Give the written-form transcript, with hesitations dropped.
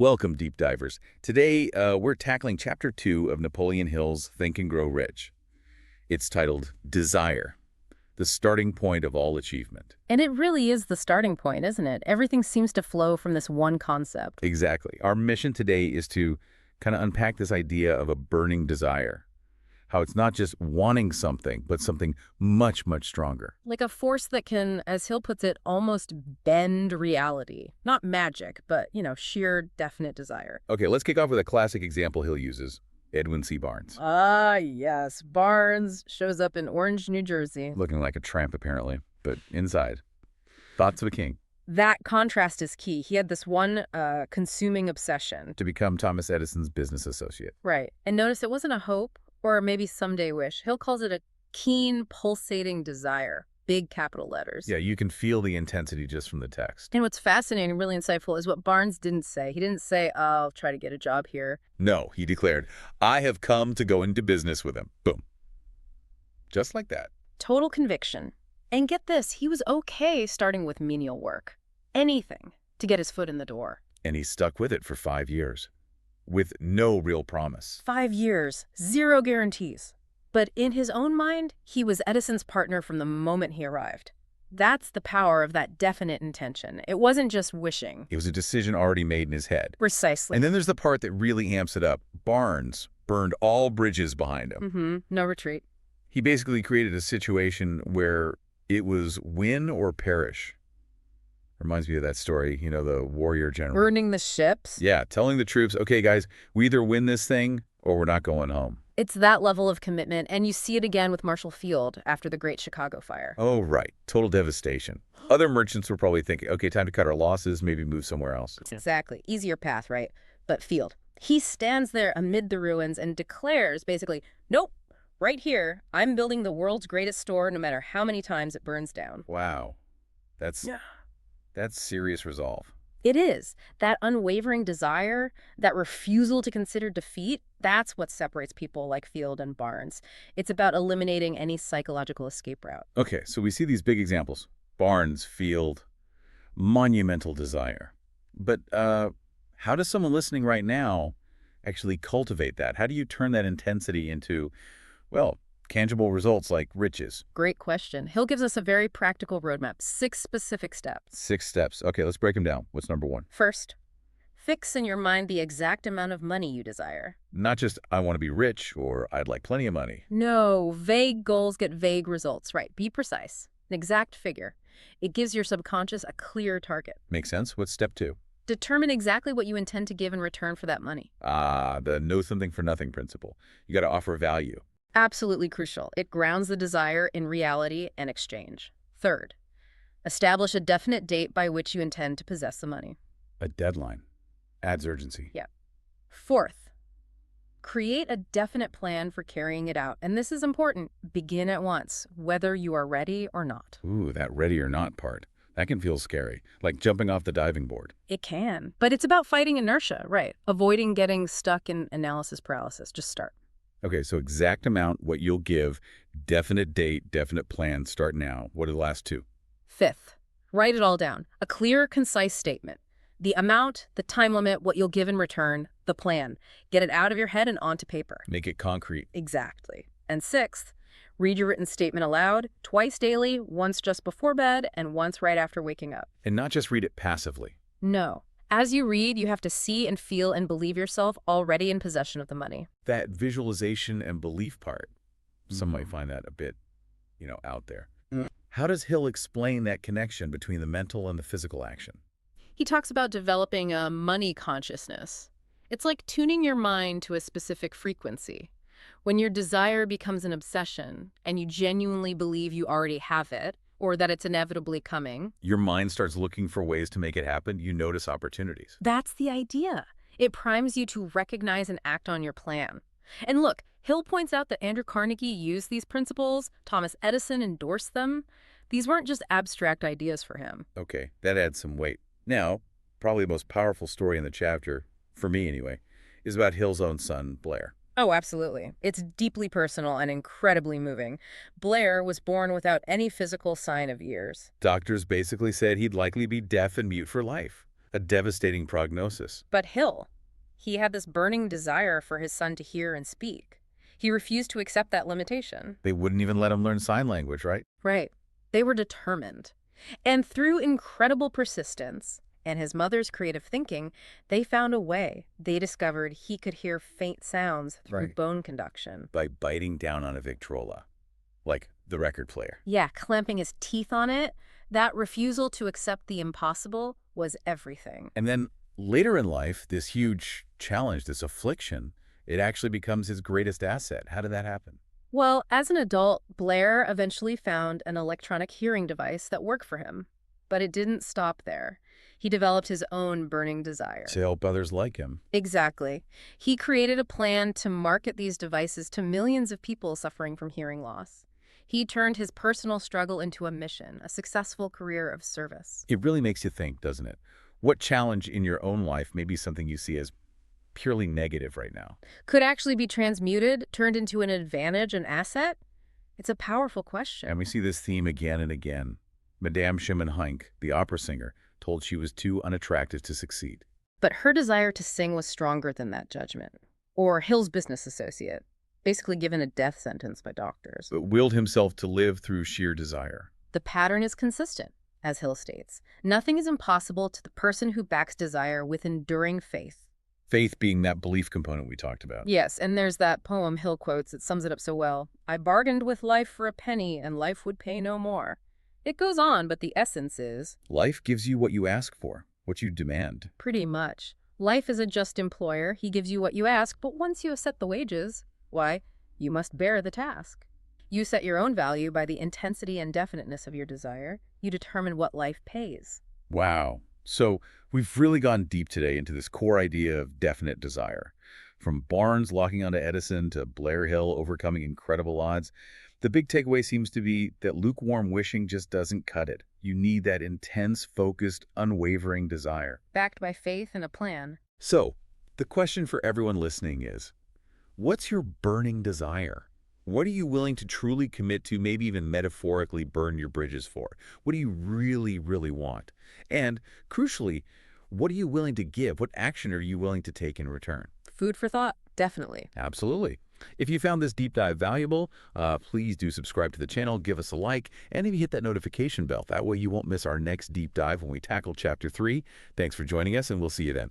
Welcome, deep divers. Today, we're tackling Chapter 2 of Napoleon Hill's Think and Grow Rich. It's titled Desire, the starting point of all achievement. And it really is the starting point, isn't it? Everything seems to flow from this one concept. Exactly. Our mission today is to kind of unpack this idea of a burning desire, how it's not just wanting something, but something much, much stronger. Like a force that can, as Hill puts it, almost bend reality. Not magic, but, sheer definite desire. Okay, let's kick off with a classic example Hill uses, Edwin C. Barnes. Ah, yes. Barnes shows up in Orange, New Jersey. Looking like a tramp, apparently, but inside. Thoughts of a king. That contrast is key. He had this one consuming obsession. To become Thomas Edison's business associate. Right. And notice it wasn't a hope or maybe someday wish. Hill calls it a keen, pulsating desire. Big capital letters. Yeah, you can feel the intensity just from the text. And what's fascinating, really insightful, is what Barnes didn't say. He didn't say, oh, I'll try to get a job here. No, he declared, I have come to go into business with him. Boom. Just like that. Total conviction. And get this, he was okay starting with menial work. Anything to get his foot in the door. And he stuck with it for 5 years, with no real promise. 5 years, zero guarantees. But in his own mind, he was Edison's partner from the moment he arrived. That's the power of that definite intention. It wasn't just wishing. It was a decision already made in his head. Precisely. And then there's the part that really amps it up. Barnes burned all bridges behind him. No retreat. He basically created a situation where it was win or perish. Reminds me of that story, the warrior general. Burning the ships. Yeah, telling the troops, okay, guys, we either win this thing or we're not going home. It's that level of commitment, and you see it again with Marshall Field after the Great Chicago Fire. Oh, right. Total devastation. Other merchants were probably thinking, okay, time to cut our losses, maybe move somewhere else. Exactly. Easier path, right? But Field, he stands there amid the ruins and declares, basically, nope, right here, I'm building the world's greatest store no matter how many times it burns down. Wow. That's serious resolve. It is. That unwavering desire, that refusal to consider defeat, that's what separates people like Field and Barnes. It's about eliminating any psychological escape route. Okay, so we see these big examples. Barnes, Field, monumental desire. But how does someone listening right now actually cultivate that? How do you turn that intensity into, well, tangible results like riches? Great question. Hill gives us a very practical roadmap, 6 specific steps. 6 steps. Okay, let's break them down. What's number 1? First, fix in your mind the exact amount of money you desire. Not just, I want to be rich or I'd like plenty of money. No, vague goals get vague results. Right, be precise. An exact figure. It gives your subconscious a clear target. Makes sense. What's step 2? Determine exactly what you intend to give in return for that money. The know something for nothing principle. You got to offer value. Absolutely crucial. It grounds the desire in reality and exchange. Third, establish a definite date by which you intend to possess the money. A deadline. Adds urgency. Yeah. Fourth, create a definite plan for carrying it out. And this is important. Begin at once, whether you are ready or not. Ooh, that ready or not part. That can feel scary, like jumping off the diving board. It can. But it's about fighting inertia, right? Avoiding getting stuck in analysis paralysis. Just start. Okay, so exact amount, what you'll give, definite date, definite plan, start now. What are the last 2? Fifth, write it all down. A clear, concise statement. The amount, the time limit, what you'll give in return, the plan. Get it out of your head and onto paper. Make it concrete. Exactly. And sixth, read your written statement aloud, twice daily, once just before bed and once right after waking up. And not just read it passively. No. As you read, you have to see and feel and believe yourself already in possession of the money. That visualization and belief part, some might find that a bit, out there. How does Hill explain that connection between the mental and the physical action? He talks about developing a money consciousness. It's like tuning your mind to a specific frequency. When your desire becomes an obsession and you genuinely believe you already have it, or that it's inevitably coming. Your mind starts looking for ways to make it happen. You notice opportunities. That's the idea. It primes you to recognize and act on your plan. And look, Hill points out that Andrew Carnegie used these principles. Thomas Edison endorsed them. These weren't just abstract ideas for him. Okay, that adds some weight. Now, probably the most powerful story in the chapter, for me anyway, is about Hill's own son, Blair. Oh, absolutely. It's deeply personal and incredibly moving. Blair was born without any physical sign of years. Doctors basically said he'd likely be deaf and mute for life. A devastating prognosis. But Hill, he had this burning desire for his son to hear and speak. He refused to accept that limitation. They wouldn't even let him learn sign language, right? Right. They were determined. And through incredible persistence and his mother's creative thinking, they found a way. They discovered he could hear faint sounds through Right. bone conduction. By biting down on a Victrola, like the record player. Yeah, clamping his teeth on it, that refusal to accept the impossible was everything. And then later in life, this huge challenge, this affliction, it actually becomes his greatest asset. How did that happen? Well, as an adult, Blair eventually found an electronic hearing device that worked for him. But it didn't stop there. He developed his own burning desire. To help others like him. Exactly. He created a plan to market these devices to millions of people suffering from hearing loss. He turned his personal struggle into a mission, a successful career of service. It really makes you think, doesn't it? What challenge in your own life may be something you see as purely negative right now? Could actually be transmuted, turned into an advantage, an asset? It's a powerful And question. we see this theme again and again. Madame Schimmenheink, the opera singer, told she was too unattractive to succeed. But her desire to sing was stronger than that judgment. Or Hill's business associate, basically given a death sentence by doctors. But willed himself to live through sheer desire. The pattern is consistent, as Hill states. Nothing is impossible to the person who backs desire with enduring faith. Faith being that belief component we talked about. Yes, and there's that poem Hill quotes that sums it up so well. I bargained with life for a penny, and life would pay no more. It goes on, but the essence is, Life gives you what you ask for, what you demand. pretty much. Life is a just employer. He gives you what you ask, but once you have set the wages, why, you must bear the task. You set your own value by the intensity and definiteness of your desire. You determine what life pays. Wow. So we've really gone deep today into this core idea of definite desire. From Barnes locking onto Edison to Blair Hill overcoming incredible odds, the big takeaway seems to be that lukewarm wishing just doesn't cut it. You need that intense, focused, unwavering desire. Backed by faith and a plan. So, the question for everyone listening is, what's your burning desire? What are you willing to truly commit to, maybe even metaphorically burn your bridges for? What do you really, really want? And, crucially, what are you willing to give? What action are you willing to take in return? Food for thought, definitely. Absolutely. If you found this deep dive valuable, please do subscribe to the channel, give us a like, and maybe hit that notification bell. That way you won't miss our next deep dive when we tackle Chapter 3. Thanks for joining us, and we'll see you then.